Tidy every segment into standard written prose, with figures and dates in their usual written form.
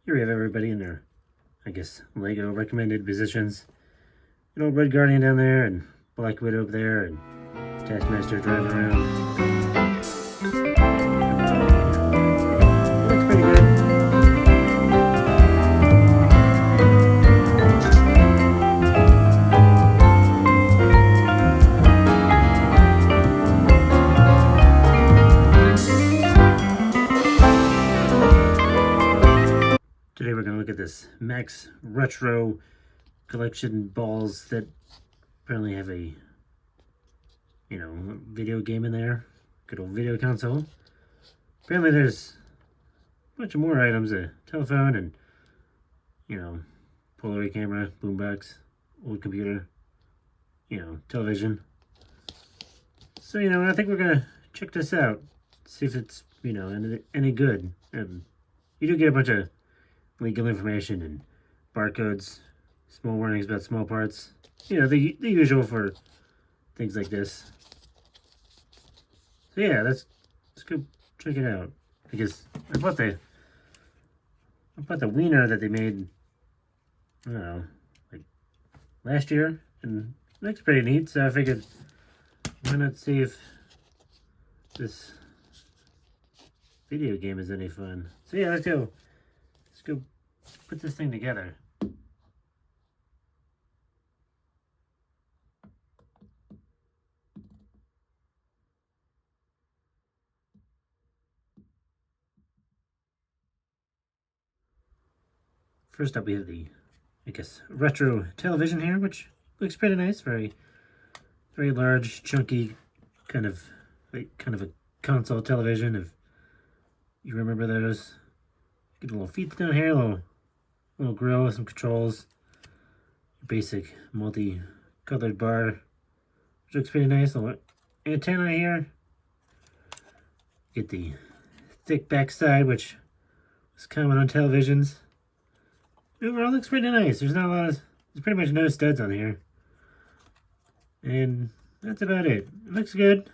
Here we have everybody in their, I guess, Lego recommended positions. An old Red Guardian down there, and Black Widow up there, and Taskmaster driving around. Looks pretty good. Today we're going to look at this Max Retro collection balls that apparently have a, video game in there. Good old video console. Apparently there's a bunch of more items, a telephone and, Polaroid camera, boombox, old computer, television. So, I think we're going to check this out. See if it's, any good. You do get a bunch of legal information and barcodes, small warnings about small parts. The usual for things like this. So yeah, let's go check it out. Because I bought the wiener that they made, I don't know, like last year, and it looks pretty neat. So I figured, why not see if this video game is any fun? So yeah, let's go put this thing together. First up, we have the, I guess, retro television here, which looks pretty nice. Very, very large, chunky, kind of a console television. If you remember those, get a little feet down here, a little grill, some controls, basic multi-colored bar, which looks pretty nice. A little antenna here. Get the thick backside, which is common on televisions. Overall, looks pretty nice. There's there's pretty much no studs on here. And that's about it. It looks good.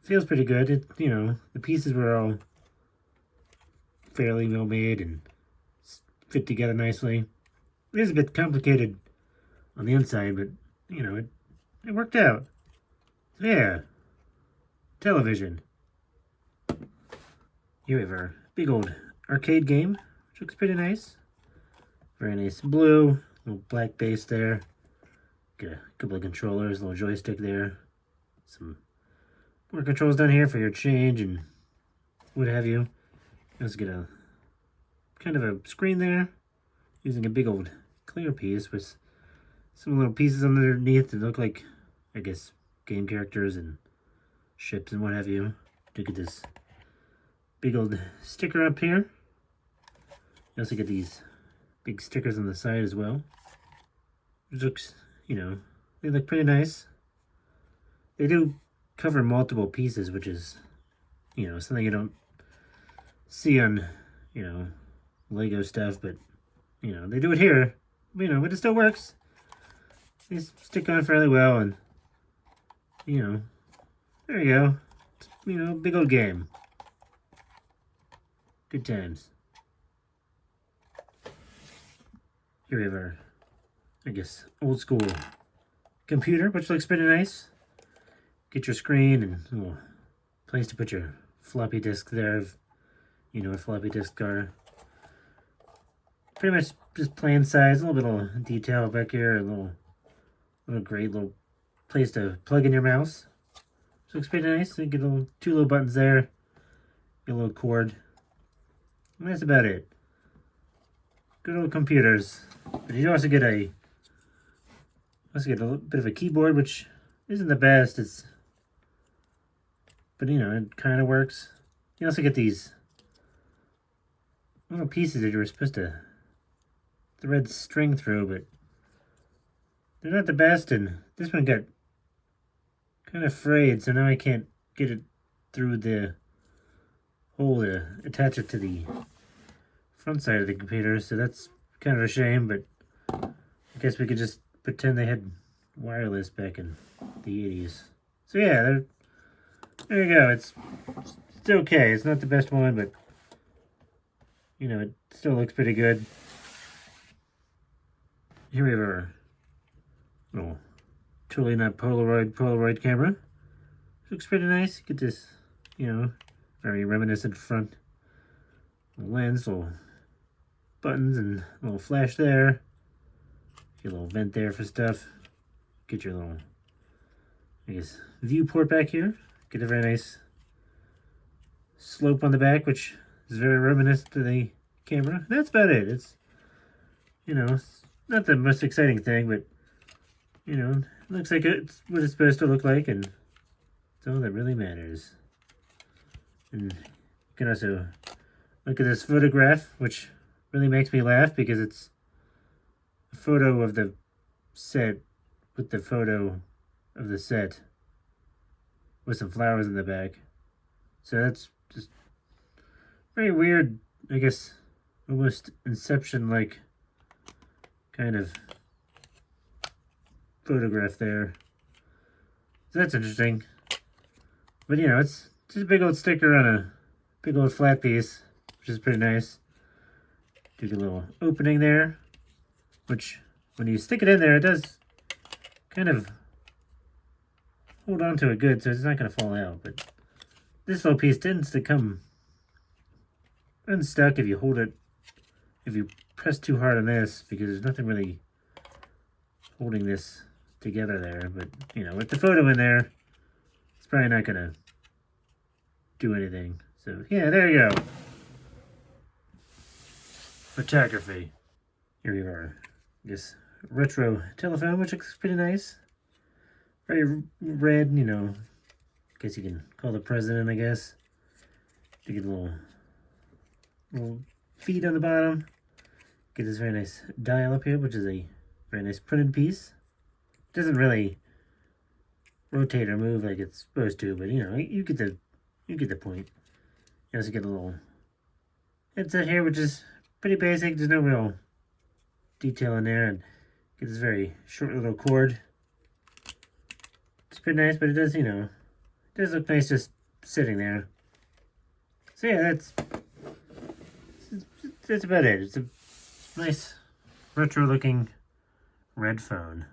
Feels pretty good. The pieces were all fairly well made and fit together nicely. It is a bit complicated on the inside, but, it worked out. So yeah, television. Here we have our big old arcade game, which looks pretty nice. Very nice blue, little black base there. Got a couple of controllers, a little joystick there. Some more controls down here for your change and what have you. Let's get a kind of a screen there, using a big old clear piece with some little pieces underneath that look like, I guess, game characters and ships and what have you. To get this big old sticker up here. You also get these big stickers on the side as well. Which looks, they look pretty nice. They do cover multiple pieces, which is, something you don't see on, Lego stuff, but, they do it here, but it still works. They stick on fairly well, and, there you go. Big old game. Good times. Here we have our, I guess, old school computer, which looks pretty nice. Get your screen and a little place to put your floppy disk there, if you know what floppy disks are. Pretty much just plain size, a little bit of detail back here, a little great little place to plug in your mouse. So looks pretty nice. So you get two little buttons there, get a little cord. And that's about it. Good old computers. But you also get a little bit of a keyboard, which isn't the best. But it kind of works. You also get these little pieces that you were supposed to thread string through, but they're not the best. And this one got kind of frayed, so now I can't get it through the hole to attach it to the front side of the computer. So that's kind of a shame, but I guess we could just pretend they had wireless back in the 80s. So yeah, there you go. It's okay. It's not the best one, but you know, it still looks pretty good. Here we have our little, totally not Polaroid camera. Looks pretty nice. Get this, you know, very reminiscent front lens, little buttons and a little flash there. Your little vent there for stuff. Get your little, I guess, viewport back here. Get a very nice slope on the back, which is very reminiscent to the camera. That's about it. It's, you know, it's not the most exciting thing, but, you know, it looks like it's what it's supposed to look like, and it's all that really matters. And you can also look at this photograph, which really makes me laugh because it's a photo of the set with the photo of the set with some flowers in the back. So that's just very weird, I guess, almost Inception-like kind of photograph there. So that's interesting. But, you know, it's just a big old sticker on a big old flat piece, which is pretty nice. Do a little opening there, which when you stick it in there, it does kind of hold on to it good, so it's not going to fall out. But this little piece tends to come unstuck if you hold it, if you press too hard on this, because there's nothing really holding this together there. But, you know, with the photo in there, it's probably not going to do anything. So, yeah, there you go. Photography. Here we are. This retro telephone, which looks pretty nice. Very red, you know. I guess you can call the president, I guess. You get a little feet on the bottom. Get this very nice dial up here, which is a very nice printed piece. Doesn't really rotate or move like it's supposed to, but you know, you get the point. You also get a little headset here, which is pretty basic. There's no real detail in there, and get this very short little cord. It's pretty nice, but it does, you know, it does look nice just sitting there. So yeah, that's about it. It's a nice retro-looking red phone.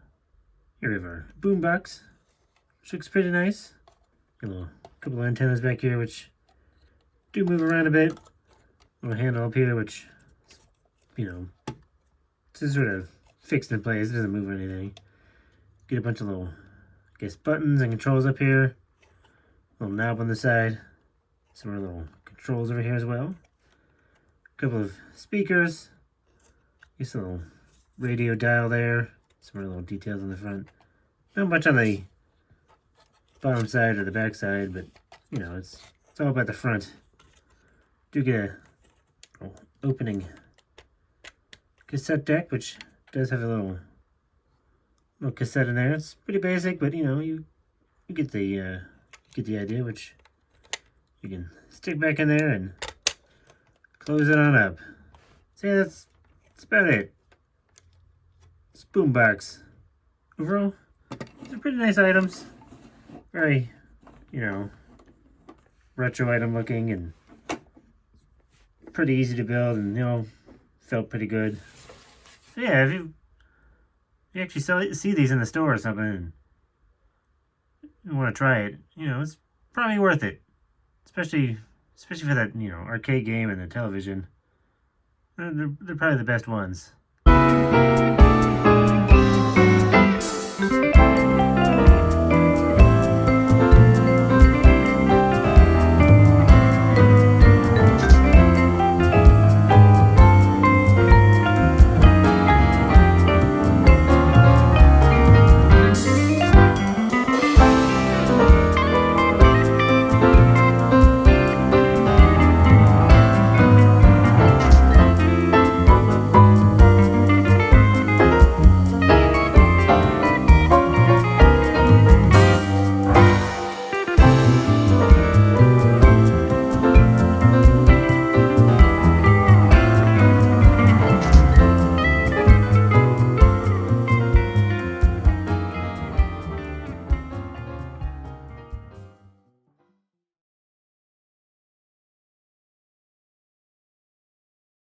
Here we have our boombox, which looks pretty nice. Got a couple of antennas back here, which do move around a bit. Little handle up here, which, you know, it's just sort of fixed in place. It doesn't move or anything. Get a bunch of little, I guess, buttons and controls up here. Little knob on the side. Some more little controls over here as well. A couple of speakers. Just a little radio dial there. Some more little details on the front. Not much on the bottom side or the back side, but you know, it's all about the front. Do get a little opening cassette deck, which does have a little cassette in there. It's pretty basic, but you know, you get the idea, which you can stick back in there and close it on up. So yeah, that's about it. This boombox. Overall, they're pretty nice items. Very, you know, retro item looking and pretty easy to build, and you know, felt pretty good. So yeah, if you actually see these in the store or something and you want to try it, you know, it's probably worth it. Especially for that, you know, arcade game and the television. They're probably the best ones.